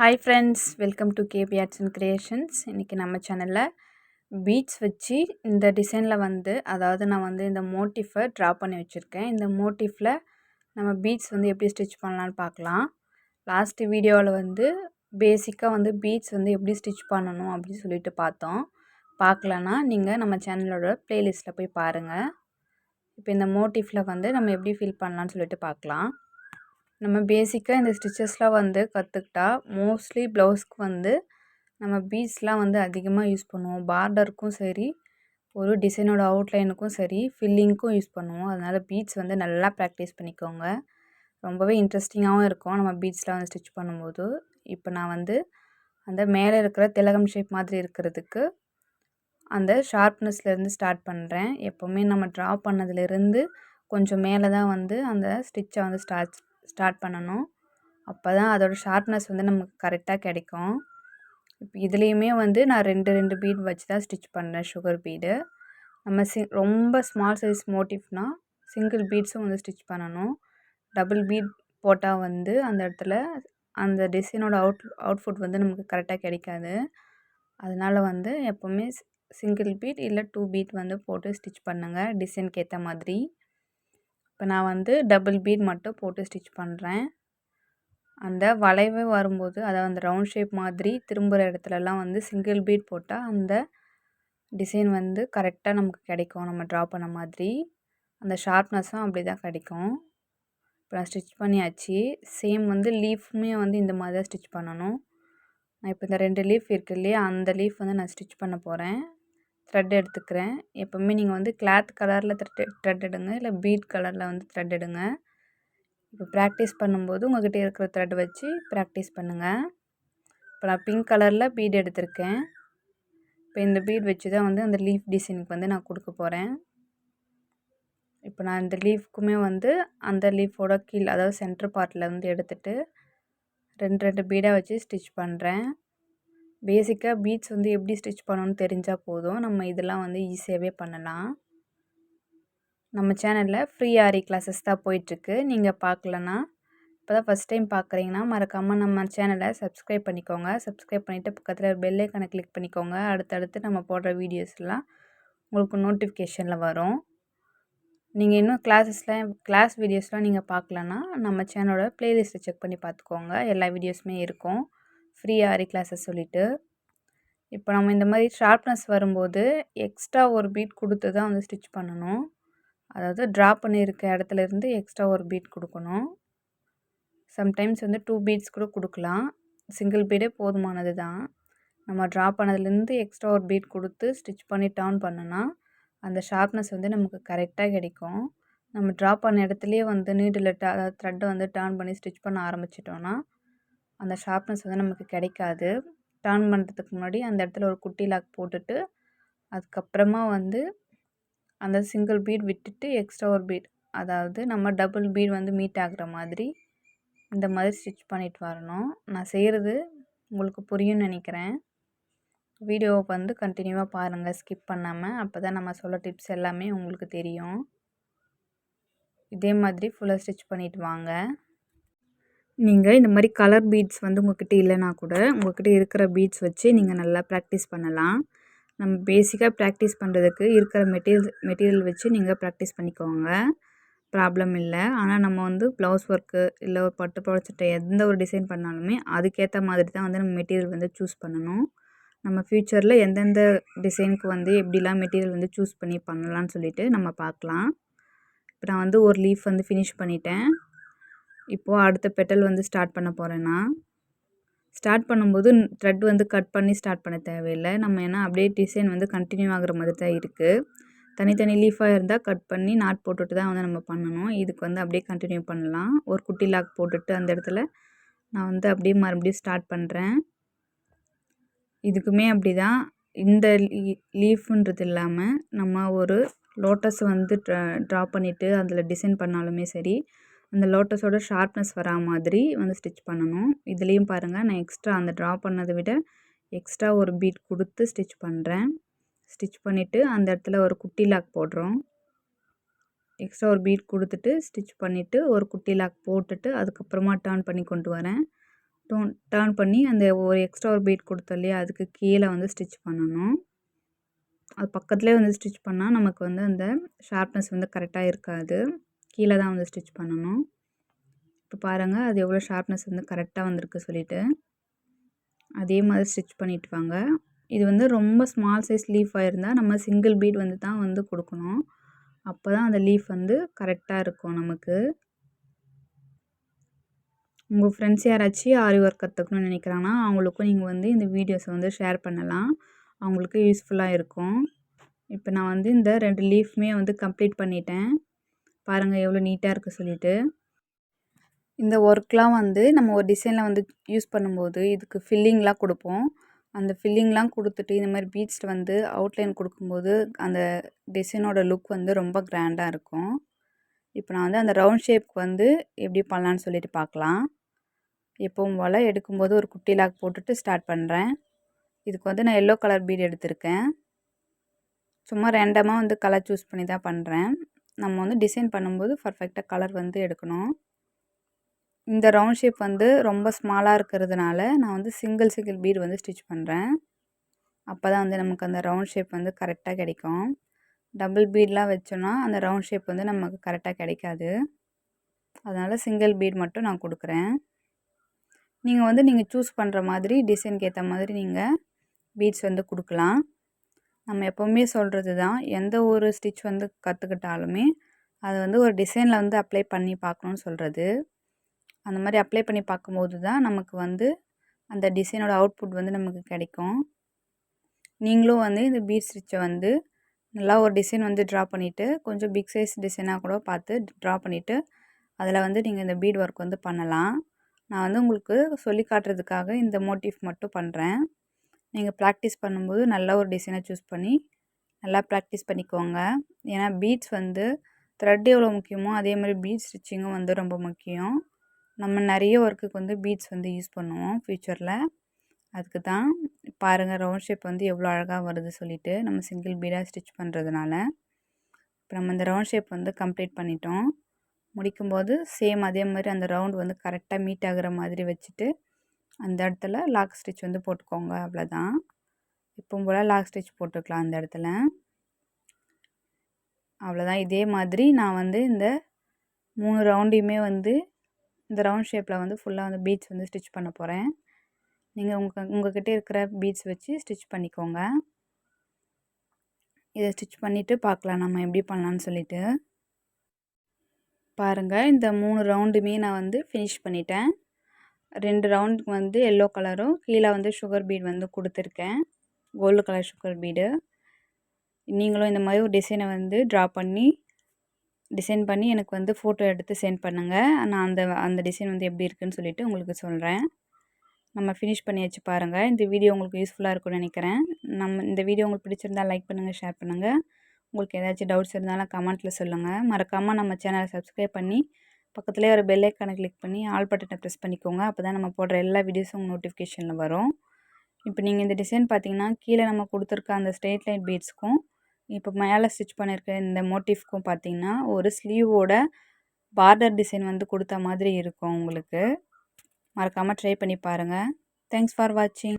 Hi friends, welcome to KB arts and creations. இன்றைக்கி நம்ம சேனலில் பீட்ஸ் வச்சு இந்த டிசைனில் அதாவது நான் இந்த மோட்டிஃபை ட்ரா பண்ணி வச்சுருக்கேன். இந்த மோட்டிஃபில் நம்ம பீட்ஸ் எப்படி ஸ்டிச் பண்ணலான்னு பார்க்கலாம். லாஸ்ட்டு வீடியோவில் பேசிக்காக பீட்ஸ் எப்படி ஸ்டிச் பண்ணணும் அப்படின்னு சொல்லிட்டு பார்த்தோம். பார்க்கலன்னா நீங்கள் நம்ம சேனலோட ப்ளேலிஸ்ட்டில் போய் பாருங்கள். இப்போ இந்த மோட்டிஃபில் நம்ம எப்படி ஃபில் பண்ணலான்னு சொல்லிட்டு பார்க்கலாம். நம்ம பேசிக்காக இந்த ஸ்டிச்சஸ்லாம் கற்றுக்கிட்டா மோஸ்ட்லி ப்ளவுஸ்க்கு நம்ம பீட்ஸ்லாம் அதிகமாக யூஸ் பண்ணுவோம். பார்டருக்கும் சரி, ஒரு டிசைனோட அவுட்லைனுக்கும் சரி, ஃபில்லிங்க்கும் யூஸ் பண்ணுவோம். அதனால் பீட்ஸ் நல்லா ப்ராக்டிஸ் பண்ணிக்கோங்க. ரொம்பவே இன்ட்ரெஸ்டிங்காகவும் இருக்கும் நம்ம பீட்ஸ்லாம் ஸ்டிச் பண்ணும்போது. இப்போ நான் அந்த மேலே இருக்கிற திலகம் ஷேப் மாதிரி இருக்கிறதுக்கு அந்த ஷார்ப்னஸ்லேருந்து ஸ்டார்ட் பண்ணுறேன். எப்போவுமே நம்ம ட்ரா பண்ணதுலேருந்து கொஞ்சம் மேலே தான் அந்த ஸ்டிச்சை ஸ்டார்ட் பண்ணணும். அப்போ தான் அதோட ஷார்ப்னஸ் நமக்கு கரெக்டாக கிடைக்கும். இப்போ இதுலேயுமே நான் ரெண்டு பீட் வச்சு தான் ஸ்டிச் பண்ணுறேன். சுகர் பீடு நம்ம ரொம்ப ஸ்மால் சைஸ் மோட்டிவ்னால் சிங்கிள் பீட்ஸும் ஸ்டிச் பண்ணணும். டபுள் பீட் போட்டால் அந்த இடத்துல அந்த டிசைனோட அவுட்ஃபுட் நமக்கு கரெக்டாக கிடைக்காது. அதனால் எப்போவுமே சிங்கிள் பீட் இல்லை 2 பீட் போட்டு ஸ்டிச் பண்ணுங்கள் டிசைனுக்கு ஏற்ற மாதிரி. இப்போ நான் டபுள் பீட் மட்டும் போட்டு ஸ்டிச் பண்ணுறேன். அந்த வளைவு வரும்போது அதாவது அந்த ரவுண்ட் ஷேப் மாதிரி திரும்புகிற இடத்துலலாம் சிங்கிள் பீட் போட்டால் அந்த டிசைன் கரெக்டாக நமக்கு கிடைக்கும். நம்ம ட்ரா பண்ண மாதிரி அந்த ஷார்ப்னஸும் அப்படி தான் கிடைக்கும். இப்போ நான் ஸ்டிச் பண்ணியாச்சு. சேம் லீஃப்மே இந்த மாதிரி தான் ஸ்டிச் பண்ணணும். நான் இப்போ இந்த 2 லீஃப் இருக்குது இல்லையா, அந்த லீஃப் நான் ஸ்டிச் பண்ண போகிறேன். த்ரெட் எடுத்துக்கிறேன். எப்போவுமே நீங்கள் கிளாத் கலரில் த்ரெட் எடுங்க, இல்லை பீட் கலரில் த்ரெட் எடுங்க. இப்போ ப்ராக்டிஸ் பண்ணும்போது உங்கள்கிட்ட இருக்கிற த்ரெட் வச்சு ப்ராக்டிஸ் பண்ணுங்கள். இப்போ நான் பிங்க் கலரில் பீட் எடுத்திருக்கேன். இப்போ இந்த பீட் வச்சு தான் அந்த லீஃப் டிசைனுக்கு நான் கொடுக்க போகிறேன். இப்போ நான் இந்த லீஃப்க்குமே அந்த லீஃபோட கீழ் அதாவது சென்டர் பார்ட்டில் எடுத்துகிட்டு ரெண்டு பீடாக வச்சு ஸ்டிச் பண்ணுறேன். பேசிக்காக பீட்ஸ் எப்படி ஸ்டிச் பண்ணணும்னு தெரிஞ்சால் போதும். நம்ம இதெல்லாம் ஈஸியாகவே பண்ணலாம். நம்ம சேனலில் ஃப்ரீ ஆரி கிளாஸஸ் தான் போயிட்டுருக்கு. நீங்கள் பார்க்கலன்னா, இப்போ தான் ஃபஸ்ட் டைம் பார்க்குறீங்கன்னா மறக்காமல் நம்ம சேனலை சப்ஸ்கிரைப் பண்ணிக்கோங்க. சப்ஸ்கிரைப் பண்ணிவிட்டு பக்கத்தில் பெல் ஐக்கானை கிளிக் பண்ணிக்கோங்க. அடுத்தடுத்து நம்ம போடுற வீடியோஸ்லாம் உங்களுக்கு நோட்டிஃபிகேஷனில் வரும். நீங்கள் இன்னும் கிளாஸ் வீடியோஸ்லாம் நீங்கள் பார்க்கலன்னா நம்ம சேனலோட ப்ளேலிஸ்ட்டை செக் பண்ணி பார்த்துக்கோங்க. எல்லா வீடியோஸுமே இருக்கும் ஃப்ரீ ஆரி கிளாஸஸ் சொல்லிவிட்டு. இப்போ நம்ம இந்த மாதிரி ஷார்ப்னஸ் வரும்போது எக்ஸ்ட்ரா ஒரு பீட் கொடுத்து தான் ஸ்டிச் பண்ணணும். அதாவது ட்ரா பண்ணியிருக்க இடத்துலேருந்து எக்ஸ்ட்ரா ஒரு பீட் கொடுக்கணும். சம்டைம்ஸ் 2 பீட்ஸ் கூட கொடுக்கலாம். சிங்கிள் பீடே போதுமானது தான். நம்ம ட்ரா பண்ணதுலேருந்து எக்ஸ்ட்ரா ஒரு பீட் கொடுத்து ஸ்டிச் பண்ணி டர்ன் பண்ணோன்னா அந்த ஷார்ப்னஸ் நமக்கு கரெக்டாக கிடைக்கும். நம்ம ட்ரா பண்ண இடத்துலையே நீடில் அதாவது த்ரெட்டை டர்ன் பண்ணி ஸ்டிச் பண்ண ஆரம்பிச்சிட்டோன்னா அந்த ஷார்ப்னஸ் நமக்கு கிடைக்காது. டர்ன் பண்ணுறதுக்கு முன்னாடி அந்த இடத்துல ஒரு குட்டி லாக் போட்டுட்டு அதுக்கப்புறமா அந்த சிங்கிள் பீட் விட்டுட்டு எக்ஸ்ட்ரா ஒரு பீட், அதாவது நம்ம டபுள் பீட் மீட் ஆகுற மாதிரி இந்த மாதிரி ஸ்டிச் பண்ணிட்டு வரணும். நான் செய்கிறது உங்களுக்கு புரியும்னு நினைக்கிறேன். வீடியோவை கண்டினியூவாக பாருங்கள், ஸ்கிப் பண்ணாமல். அப்போ தான் நம்ம சொல்ல டிப்ஸ் எல்லாமே உங்களுக்கு தெரியும். இதே மாதிரி ஃபுல்லாக ஸ்டிச் பண்ணிவிட்டு வாங்க. நீங்கள் இந்த மாதிரி கலர் பீட்ஸ் உங்கள்கிட்ட இல்லைனா கூட உங்கள்கிட்ட இருக்கிற பீட்ஸ் வச்சு நீங்கள் நல்லா ப்ராக்டிஸ் பண்ணலாம். நம்ம பேசிக்காக ப்ராக்டிஸ் பண்ணுறதுக்கு இருக்கிற மெட்டீரியல் வச்சு நீங்கள் ப்ராக்டிஸ் பண்ணிக்கோங்க, ப்ராப்ளம் இல்லை. ஆனால் நம்ம ப்ளவுஸ் ஒர்க்கு இல்லை ஒரு பட்டு புடவை சட்டை எந்த ஒரு டிசைன் பண்ணாலுமே அதுக்கேற்ற மாதிரி தான் நம்ம மெட்டீரியல் சூஸ் பண்ணணும். நம்ம ஃப்யூச்சரில் எந்தெந்த டிசைனுக்கு எப்படிலாம் மெட்டீரியல் சூஸ் பண்ணி பண்ணலான்னு சொல்லிட்டு நம்ம பார்க்கலாம். இப்போ நான் ஒரு லீஃப் ஃபினிஷ் பண்ணிட்டேன். இப்போது அடுத்த பெட்டல் ஸ்டார்ட் பண்ண போகிறேன்னா, ஸ்டார்ட் பண்ணும்போது த்ரெட் கட் பண்ணி ஸ்டார்ட் பண்ண தேவையில்லை. நம்ம ஏன்னா அப்படியே டிசைன் கண்டினியூ ஆகுற மாதிரி தான் இருக்குது. தனித்தனி லீஃபாக இருந்தால் கட் பண்ணி நாட் போட்டுட்டு தான் நம்ம பண்ணணும். இதுக்கு அப்படியே கண்டினியூ பண்ணலாம். ஒரு குட்டி லாக் போட்டுட்டு அந்த இடத்துல நான் அப்படியே மறுபடியும் ஸ்டார்ட் பண்ணுறேன். இதுக்குமே அப்படி தான். இந்த லீஃப்ன்றது இல்லாமல் நம்ம ஒரு லோட்டஸ் ட்ரா பண்ணிவிட்டு அதில் டிசைன் பண்ணாலுமே சரி, அந்த லோட்டஸோட ஷார்ப்னஸ் வரா மாதிரி ஸ்டிச் பண்ணணும். இதுலேயும் பாருங்கள், நான் எக்ஸ்ட்ரா அந்த ட்ரா பண்ணதை விட எக்ஸ்ட்ரா ஒரு பீட் கொடுத்து ஸ்டிச் பண்ணுறேன். ஸ்டிச் பண்ணிவிட்டு அந்த இடத்துல ஒரு குட்டி லாக் போடுறோம். எக்ஸ்ட்ரா ஒரு பீட் கொடுத்துட்டு ஸ்டிச் பண்ணிவிட்டு ஒரு குட்டி லாக் போட்டுட்டு அதுக்கப்புறமா டர்ன் பண்ணி கொண்டு வரேன். டர்ன் பண்ணி அந்த ஒரு எக்ஸ்ட்ரா ஒரு பீட் கொடுத்தோம் இல்லையா, அதுக்கு கீழே வந்து ஸ்டிச் பண்ணணும். அது பக்கத்துலேயே வந்து ஸ்டிச் பண்ணால் நமக்கு வந்து அந்த ஷார்ப்னஸ் வந்து கரெக்டாக இருக்காது. கீழே தான் வந்து ஸ்டிச் பண்ணணும். இப்போ பாருங்கள், அது எவ்வளோ ஷார்ப்னஸ் வந்து கரெக்டாக வந்திருக்கு சொல்லிட்டு. அதே மாதிரி ஸ்டிச் பண்ணிட்டு வாங்க. இது வந்து ரொம்ப ஸ்மால் சைஸ் லீஃபாக இருந்தால் நம்ம சிங்கிள் பீட் வந்து தான் வந்து கொடுக்கணும். அப்போ தான் அந்த லீஃப் வந்து கரெக்டாக இருக்கும் நமக்கு. உங்கள் ஃப்ரெண்ட்ஸ் யாராச்சும் ஆரி ஒர்க் கற்றுக்கணும்னு நினைக்கிறாங்கன்னா அவங்களுக்கும் நீங்கள் வந்து இந்த வீடியோஸை வந்து ஷேர் பண்ணலாம். அவங்களுக்கு யூஸ்ஃபுல்லாக இருக்கும். இப்போ நான் வந்து இந்த 2 லீஃப்மே வந்து கம்ப்ளீட் பண்ணிட்டேன். பாருங்கள் எவ்வளோ நீட்டாக இருக்குது சொல்லிட்டு. இந்த ஒர்க்லாம் வந்து நம்ம ஒரு டிசைனில் வந்து யூஸ் பண்ணும்போது இதுக்கு ஃபில்லிங்லாம் கொடுப்போம். அந்த ஃபில்லிங்லாம் கொடுத்துட்டு இந்த மாதிரி பீட்ஸில் வந்து அவுட்லைன் கொடுக்கும்போது அந்த டிசைனோட லுக் வந்து ரொம்ப கிராண்டாக இருக்கும். இப்போ நான் வந்து அந்த ரவுண்ட் ஷேப்க்கு வந்து எப்படி பண்ணலான்னு சொல்லிட்டு பார்க்கலாம். எப்பவும் போல் எடுக்கும்போது ஒரு குட்டி லாக் போட்டுட்டு ஸ்டார்ட் பண்ணுறேன். இதுக்கு வந்து நான் எல்லோ கலர் பீட் எடுத்திருக்கேன். சும்மா ரேண்டமாக வந்து கலர் சூஸ் பண்ணி தான் பண்ணுறேன். நம்ம வந்து டிசைன் பண்ணும்போது பர்ஃபெக்டாக கலர் வந்து எடுக்கணும். இந்த ரவுண்ட் ஷேப் வந்து ரொம்ப ஸ்மாலாக இருக்கிறதுனால நான் வந்து சிங்கிள் பீட் வந்து ஸ்டிச் பண்ணுறேன். அப்போ தான் வந்து நமக்கு அந்த ரவுண்ட் ஷேப் வந்து கரெக்டாக கிடைக்கும். டபுள் பீட்லாம் வச்சோன்னா அந்த ரவுண்ட் ஷேப் வந்து நமக்கு கரெக்டாக கிடைக்காது. அதனால் சிங்கிள் பீட் மட்டும் நான் கொடுக்குறேன். நீங்கள் சூஸ் பண்ணுற மாதிரி டிசைனுக்கு ஏற்ற மாதிரி நீங்கள் பீட்ஸ் வந்து கொடுக்கலாம். நம்ம எப்போவுமே சொல்கிறது தான், எந்த ஒரு ஸ்டிச் வந்து கற்றுக்கிட்டாலுமே அதை வந்து ஒரு டிசைனில் வந்து அப்ளை பண்ணி பார்க்கணுன்னு சொல்கிறது. அந்த மாதிரி அப்ளை பண்ணி பார்க்கும்போது தான் நமக்கு வந்து அந்த டிசைனோட அவுட்புட் வந்து நமக்கு கிடைக்கும். நீங்களும் வந்து இந்த பீட் ஸ்டிச்சை வந்து நல்லா ஒரு டிசைன் வந்து ட்ரா பண்ணிவிட்டு கொஞ்சம் பிக் சைஸ் டிசைனாக கூட பார்த்து ட்ரா பண்ணிவிட்டு அதில் வந்து நீங்கள் இந்த பீட் ஒர்க் வந்து பண்ணலாம். நான் வந்து உங்களுக்கு சொல்லி காட்டுறதுக்காக இந்த மோட்டிவ் மட்டும் பண்ணுறேன். நீங்கள் ப்ராக்டிஸ் பண்ணும்போது நல்ல ஒரு டிசைனை சூஸ் பண்ணி நல்லா ப்ராக்டிஸ் பண்ணிக்கோங்க. ஏன்னா பீட்ஸ் வந்து த்ரெட் எவ்வளோ முக்கியமோ அதே மாதிரி பீட் ஸ்டிச்சிங்கும் வந்து ரொம்ப முக்கியம். நம்ம நிறைய ஒர்க்குக்கு வந்து பீட்ஸ் வந்து யூஸ் பண்ணுவோம் ஃப்யூச்சரில். அதுக்கு தான் பாருங்கள் ரவுண்ட் ஷேப் வந்து எவ்வளோ அழகாக வருது சொல்லிவிட்டு நம்ம சிங்கிள் பீடாக ஸ்டிச் பண்ணுறதுனால. இப்போ நம்ம இந்த ரவுண்ட் ஷேப் வந்து கம்ப்ளீட் பண்ணிட்டோம். முடிக்கும்போது சேம் அதே மாதிரி அந்த ரவுண்ட் வந்து கரெக்டாக மீட் ஆகிற மாதிரி வச்சுட்டு அந்த இடத்துல லாக் ஸ்டிச் வந்து போட்டுக்கோங்க. அவ்வளோதான். இப்போவும் போல் லாக் ஸ்டிச் போட்டுக்கலாம் அந்த இடத்துல. அவ்வளோதான். இதே மாதிரி நான் வந்து இந்த 3 ரவுண்டையுமே வந்து இந்த ரவுண்ட் ஷேப்பில் வந்து ஃபுல்லாக வந்து பீட்ஸ் வந்து ஸ்டிச் பண்ண போகிறேன். நீங்கள் உங்கள்கிட்ட இருக்கிற பீட்ஸ் வச்சு ஸ்டிச் பண்ணிக்கோங்க. இதை ஸ்டிச் பண்ணிவிட்டு பார்க்கலாம் நம்ம எப்படி பண்ணலான்னு சொல்லிட்டு. பாருங்கள், இந்த 3 ரவுண்டுமே நான் வந்து ஃபினிஷ் பண்ணிட்டேன். 2 ரவுண்டுக்கு வந்து எல்லோ கலரும் கீழே வந்து சுகர் பீட் வந்து கொடுத்துருக்கேன். Gold colour sugar bead. நீங்களும் இந்த மாதிரி ஒரு டிசைனை வந்து டிசைன் பண்ணி எனக்கு வந்து ஃபோட்டோ எடுத்து சென்ட் பண்ணுங்கள். நான் அந்த டிசைன் வந்து எப்படி இருக்குன்னு சொல்லிவிட்டு உங்களுக்கு சொல்கிறேன். நம்ம ஃபினிஷ் பண்ணியாச்சு பாருங்கள். இந்த வீடியோ உங்களுக்கு யூஸ்ஃபுல்லாக இருக்கும்னு நினைக்கிறேன். இந்த வீடியோ உங்களுக்கு பிடிச்சிருந்தால் லைக் பண்ணுங்கள், ஷேர் பண்ணுங்கள். உங்களுக்கு ஏதாச்சும் டவுட்ஸ் இருந்தாலும் கமெண்ட்டில் சொல்லுங்கள். மறக்காமல் நம்ம சேனலை சப்ஸ்கிரைப் பண்ணி பக்கத்துலேயே ஒரு பெல் ஐக்கானை கிளிக் பண்ணி ஆல் பட்டனை ப்ரெஸ் பண்ணிக்கோங்க. அப்போ தான் நம்ம போடுற எல்லா வீடியோஸும் உங்கள் நோட்டிஃபிகேஷனில் வரும். இப்போ நீங்கள் இந்த டிசைன் பார்த்தீங்கன்னா கீழே நம்ம கொடுத்துருக்க அந்த ஸ்ட்ரெயிட் லைன் பீட்ஸ்க்கும் இப்போ மேலே ஸ்டிச் பண்ணியிருக்க இந்த மோட்டிஃப்க்கும் பார்த்தீங்கன்னா ஒரு ஸ்லீவோட பார்டர் டிசைன் வந்து கொடுத்த மாதிரி இருக்கும் உங்களுக்கு. மறக்காமல் ட்ரை பண்ணி பாருங்கள். தேங்க்ஸ் ஃபார் வாட்சிங்.